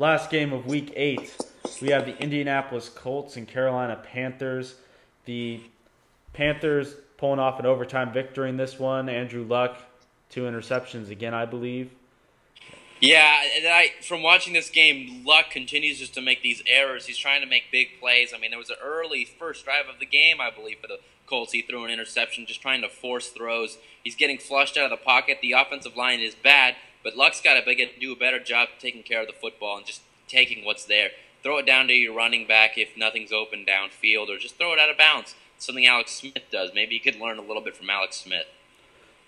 Last game of Week 8, we have the Indianapolis Colts and Carolina Panthers. The Panthers pulling off an overtime victory in this one. Andrew Luck, 2 interceptions again, I believe. Yeah, from watching this game, Luck continues just to make these errors. He's trying to make big plays. I mean, there was an early first drive of the game, I believe, for the Colts. He threw an interception, just trying to force throws. He's getting flushed out of the pocket. The offensive line is bad, but Luck's got to do a better job taking care of the football and just taking what's there. Throw it down to your running back if nothing's open downfield, or just throw it out of bounds. Something Alex Smith does. Maybe you could learn a little bit from Alex Smith.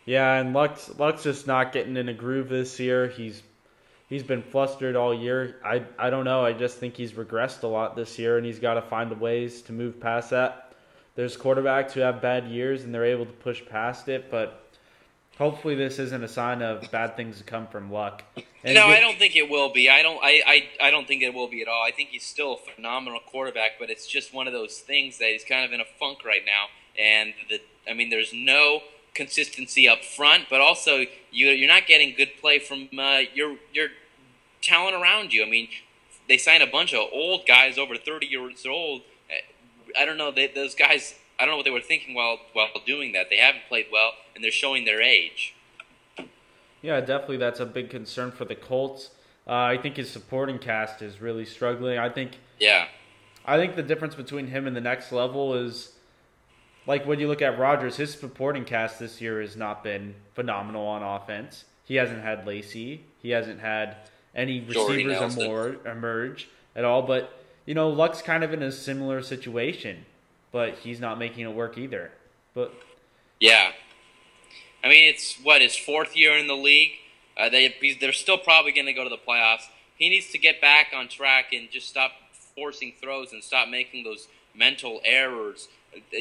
Yeah, and Luck's just not getting in a groove this year. He's been flustered all year. I don't know. I just think he's regressed a lot this year, and he's got to find ways to move past that. There's quarterbacks who have bad years, and they're able to push past it, but hopefully this isn't a sign of bad things to come from Luck. No, I don't think it will be. I don't think it will be at all. I think he's still a phenomenal quarterback, but it's just one of those things that he's kind of in a funk right now. And there's no consistency up front, but also you're not getting good play from your talent around you. I mean, they signed a bunch of old guys over 30 years old. I don't know, those guys. I don't know what they were thinking while doing that. They haven't played well, and they're showing their age. Yeah, definitely that's a big concern for the Colts. I think his supporting cast is really struggling. I think the difference between him and the next level is, like when you look at Rodgers, his supporting cast this year has not been phenomenal on offense. He hasn't had Lacey. He hasn't had any receivers emerge at all. But, Luck's kind of in a similar situation, but he's not making it work either. But yeah. I mean, it's his fourth year in the league. They're still probably going to go to the playoffs. He needs to get back on track and just stop forcing throws and stop making those mental errors.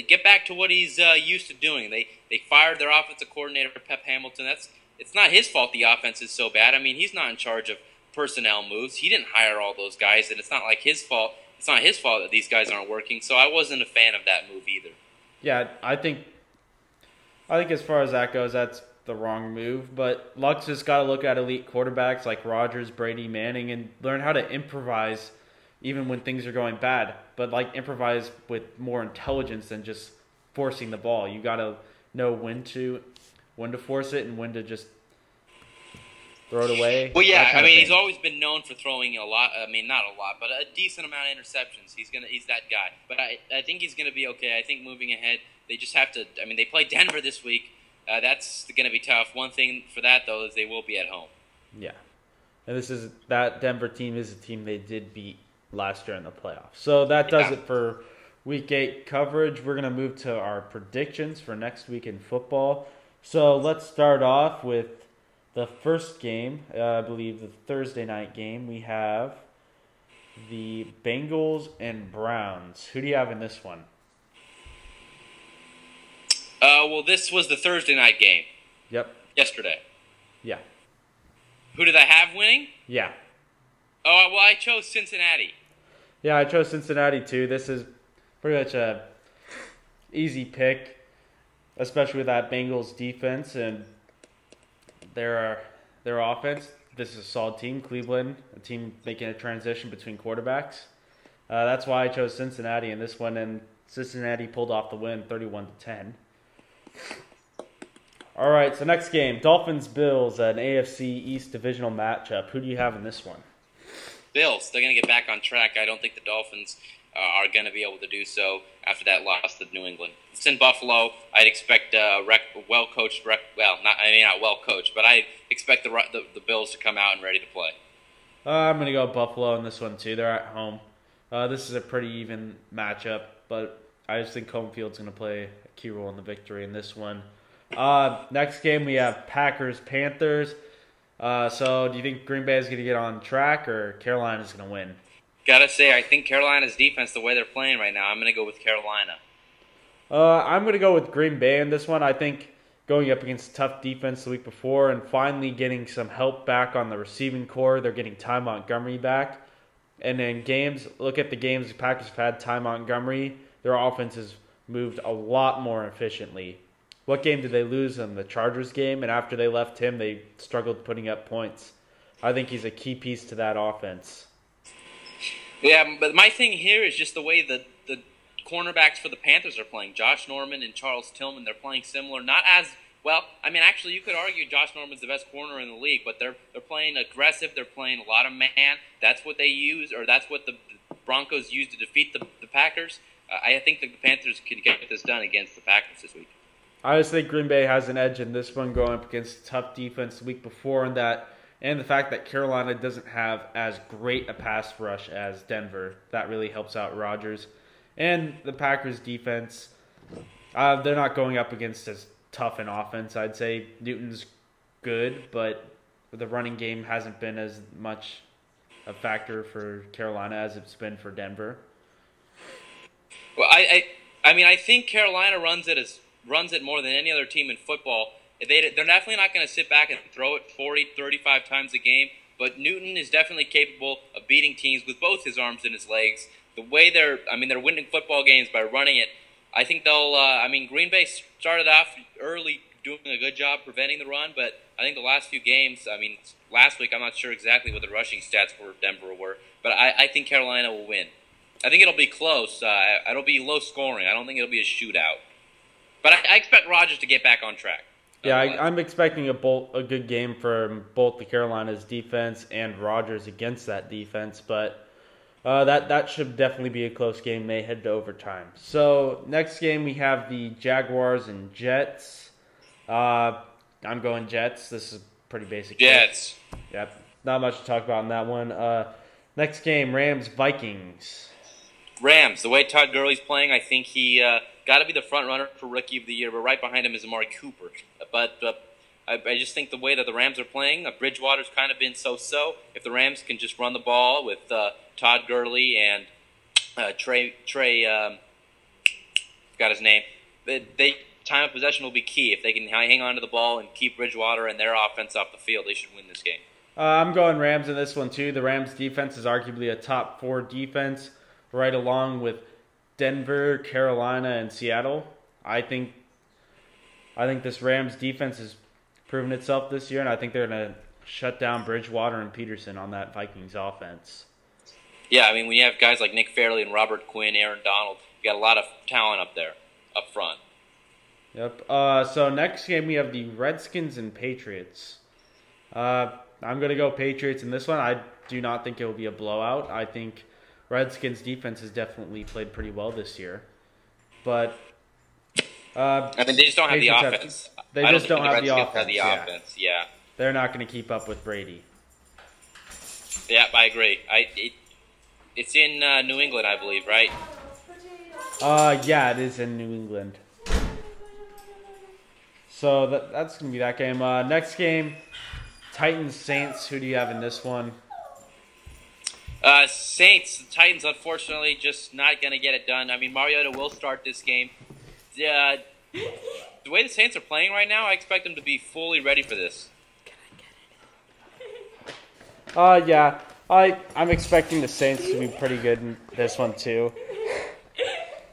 Get back to what he's used to doing. They fired their offensive coordinator, Pep Hamilton. It's not his fault the offense is so bad. I mean, he's not in charge of personnel moves. He didn't hire all those guys, and it's not like his fault. It's not his fault that these guys aren't working. So I wasn't a fan of that move either. Yeah, I think as far as that goes, that's the wrong move. But Luck's just got to look at elite quarterbacks like Rodgers, Brady, Manning, and learn how to improvise even when things are going bad. But improvise with more intelligence than just forcing the ball. You got to know when to force it and when to just throw it away. Well, yeah, he's always been known for throwing a lot. I mean, not a lot, but a decent amount of interceptions. He's that guy. But I think he's gonna be okay. I think moving ahead, they just have to. I mean, they play Denver this week. That's gonna be tough. One thing for that though is they will be at home. Yeah, and that Denver team is a team they did beat last year in the playoffs. So that does it for Week 8 coverage. We're gonna move to our predictions for next week in football. So let's start off with the first game, I believe the Thursday night game. We have the Bengals and Browns. Who do you have in this one? Well, this was the Thursday night game. Yep. Yesterday. Yeah. Who did I have winning? Yeah. Oh, well, I chose Cincinnati. Yeah, I chose Cincinnati too. This is pretty much a easy pick, especially with that Bengals defense and their offense. This is a solid team. Cleveland, a team making a transition between quarterbacks. That's why I chose Cincinnati in this one, and Cincinnati pulled off the win, 31-10. All right, so next game, Dolphins-Bills, an AFC East divisional matchup. Who do you have in this one? Bills. They're going to get back on track. I don't think the Dolphins are going to be able to do so after that loss to New England. It's in Buffalo. I'd expect well-coached, not well-coached, but I expect the Bills to come out and ready to play. I'm going to go Buffalo in this one too. They're at home. This is a pretty even matchup, but I just think home field's going to play a key role in the victory in this one. Next game we have Packers-Panthers. So do you think Green Bay is going to get on track or Carolina's going to win? Gotta say, I think Carolina's defense, the way they're playing right now, I'm going to go with Carolina. I'm going to go with Green Bay in this one. I think going up against tough defense the week before and finally getting some help back on the receiving core. They're getting Ty Montgomery back. And in games, look at the games the Packers have had Ty Montgomery. Their offense has moved a lot more efficiently. What game did they lose in the Chargers game? And after they left him, they struggled putting up points. I think he's a key piece to that offense. Yeah, but my thing here is just the way the cornerbacks for the Panthers are playing. Josh Norman and Charles Tillman, they're playing similar. Not as well. I mean, actually, you could argue Josh Norman's the best corner in the league, but they're playing aggressive. They're playing a lot of man. That's what they use, or that's what the Broncos use to defeat the Packers. I think the Panthers can get this done against the Packers this week. I just think Green Bay has an edge in this one going up against a tough defense the week before, and the fact that Carolina doesn't have as great a pass rush as Denver. That really helps out Rodgers. And the Packers defense, they're not going up against as tough an offense. I'd say Newton's good, but the running game hasn't been as much a factor for Carolina as it's been for Denver. Well, I mean, I think Carolina runs it more than any other team in football. They're definitely not going to sit back and throw it 40, 35 times a game, but Newton is definitely capable of beating teams with both his arms and his legs. The way they're winning football games by running it. I think they'll, Green Bay started off early doing a good job preventing the run, but I think the last few games, last week I'm not sure exactly what the rushing stats for Denver were, but I think Carolina will win. I think it'll be close. It'll be low scoring. I don't think it'll be a shootout. But I expect Rodgers to get back on track. Yeah, I'm expecting a good game from both the Carolina's defense and Rodgers against that defense, but that should definitely be a close game. May head to overtime. So next game we have the Jaguars and Jets. I'm going Jets. This is pretty basic. Jets. Yep. Not much to talk about in that one. Next game, Rams Vikings. Rams. The way Todd Gurley's playing, I think he got to be the front runner for Rookie of the Year. But right behind him is Amari Cooper. But I just think the way that the Rams are playing, Bridgewater's kind of been so-so. If the Rams can just run the ball with Todd Gurley and Trey got his name. Time of possession will be key. If they can hang on to the ball and keep Bridgewater and their offense off the field, they should win this game. I'm going Rams in this one too. The Rams defense is arguably a top 4 defense, right along with Denver, Carolina, and Seattle. I think this Rams defense has proven itself this year, and I think they're going to shut down Bridgewater and Peterson on that Vikings offense. Yeah, when you have guys like Nick Fairley and Robert Quinn, Aaron Donald, you got a lot of talent up there, up front. Yep. So next game we have the Redskins and Patriots. I'm going to go Patriots in this one. I do not think it will be a blowout. I think Redskins defense has definitely played pretty well this year. But they just don't have the offense. They just don't have the offense. Yeah. They're not going to keep up with Brady. Yeah, I agree. It's in New England, I believe, right? Yeah, it is in New England. So that's going to be that game. Next game, Titans-Saints. Who do you have in this one? Saints. The Titans, unfortunately, just not going to get it done. Mariota will start this game. The way the Saints are playing right now, I expect them to be fully ready for this. Yeah. I'm expecting the Saints to be pretty good in this one, too.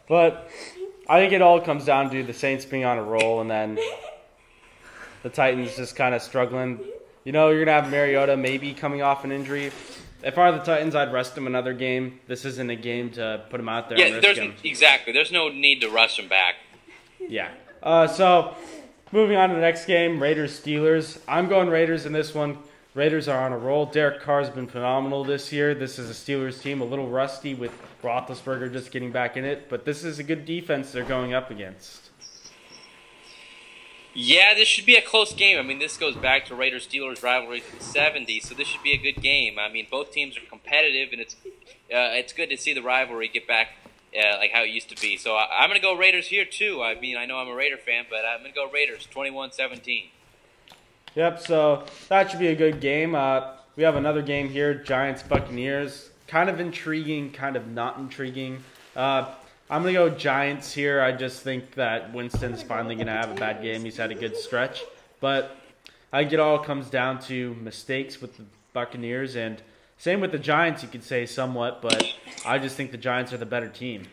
But I think it all comes down to the Saints being on a roll and then the Titans just kind of struggling. You're going to have Mariota maybe coming off an injury. If I were the Titans, I'd rest him another game. This isn't a game to put him out there and risk him. Exactly. There's no need to rush him back. Yeah. So moving on to the next game, Raiders-Steelers. I'm going Raiders in this one. Raiders are on a roll. Derek Carr's been phenomenal this year. This is a Steelers team, a little rusty with Roethlisberger just getting back in it. But this is a good defense they're going up against. Yeah, this should be a close game. This goes back to Raiders-Steelers rivalry from the 70s, so this should be a good game. Both teams are competitive, and it's good to see the rivalry get back like how it used to be. So I'm going to go Raiders here, too. I know I'm a Raider fan, but I'm going to go Raiders, 21-17. Yep, so that should be a good game. We have another game here, Giants-Buccaneers. Kind of intriguing, kind of not intriguing. I'm going to go Giants here. I just think that Winston's finally going to have a bad game. He's had a good stretch. But I think it all comes down to mistakes with the Buccaneers. And same with the Giants, you could say somewhat. But I just think the Giants are the better team.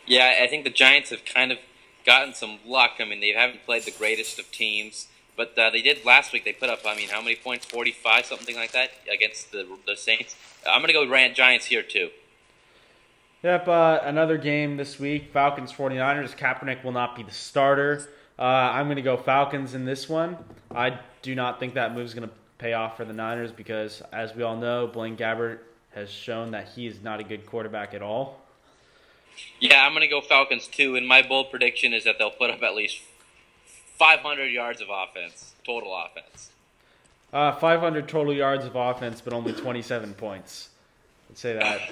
Yeah, I think the Giants have kind of gotten some luck. They haven't played the greatest of teams. But they did last week. They put up, how many points? 45, something like that, against the Saints. I'm going to go Giants here, too. Yep, another game this week, Falcons 49ers. Kaepernick will not be the starter. I'm going to go Falcons in this one. I do not think that move is going to pay off for the Niners because, as we all know, Blaine Gabbert has shown that he is not a good quarterback at all. Yeah, I'm going to go Falcons too, and my bold prediction is that they'll put up at least 500 yards of offense, total offense. 500 total yards of offense, but only 27 points. Let's say that.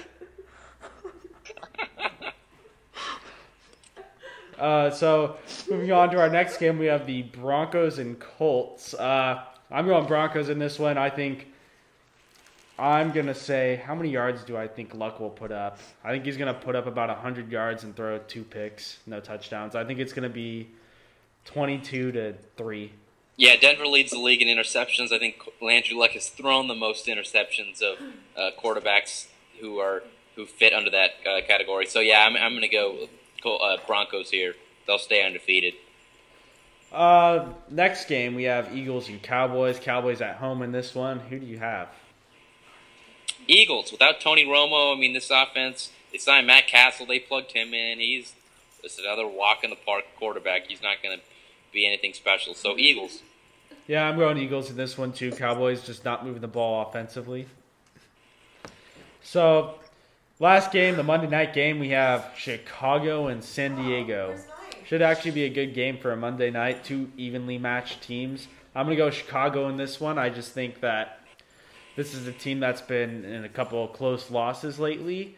So, moving on to our next game, we have the Broncos and Colts. I'm going Broncos in this one. I think I'm going to say, how many yards do I think Luck will put up? I think he's going to put up about 100 yards and throw 2 picks, no touchdowns. I think it's going to be 22-3. Yeah, Denver leads the league in interceptions. I think Andrew Luck has thrown the most interceptions of quarterbacks who fit under that category. So yeah, I'm going to go Broncos here. They'll stay undefeated. Next game we have Eagles and Cowboys. Cowboys at home in this one. Who do you have? Eagles without Tony Romo. I mean, this offense. They signed Matt Castle. They plugged him in. He's just another walk in the park quarterback. He's not going to be anything special. So Eagles. Yeah, I'm going Eagles in this one too. Cowboys just not moving the ball offensively. So, last game, the Monday night game, we have Chicago and San Diego. Should actually be a good game for a Monday night. 2 evenly matched teams. I'm going to go Chicago in this one. I just think that this is a team that's been in a couple of close losses lately,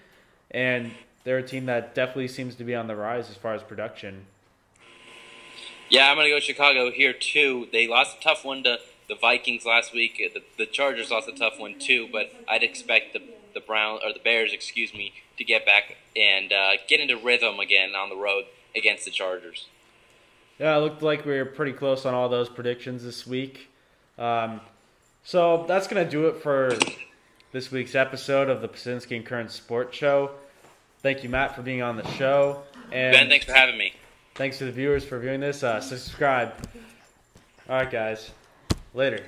and they're a team that definitely seems to be on the rise as far as production. Yeah, I'm going to go Chicago here, too. They lost a tough one to the Vikings last week. The Chargers lost a tough one, too, but I'd expect the Bears, to get back and get into rhythm again on the road against the Chargers. Yeah, it looked like we were pretty close on all those predictions this week. So that's going to do it for this week's episode of the Pieczynski and Kerns Sports Show. Thank you, Matt, for being on the show. And Ben, thanks for having me. Thanks to the viewers for viewing this. Subscribe. All right, guys. Later.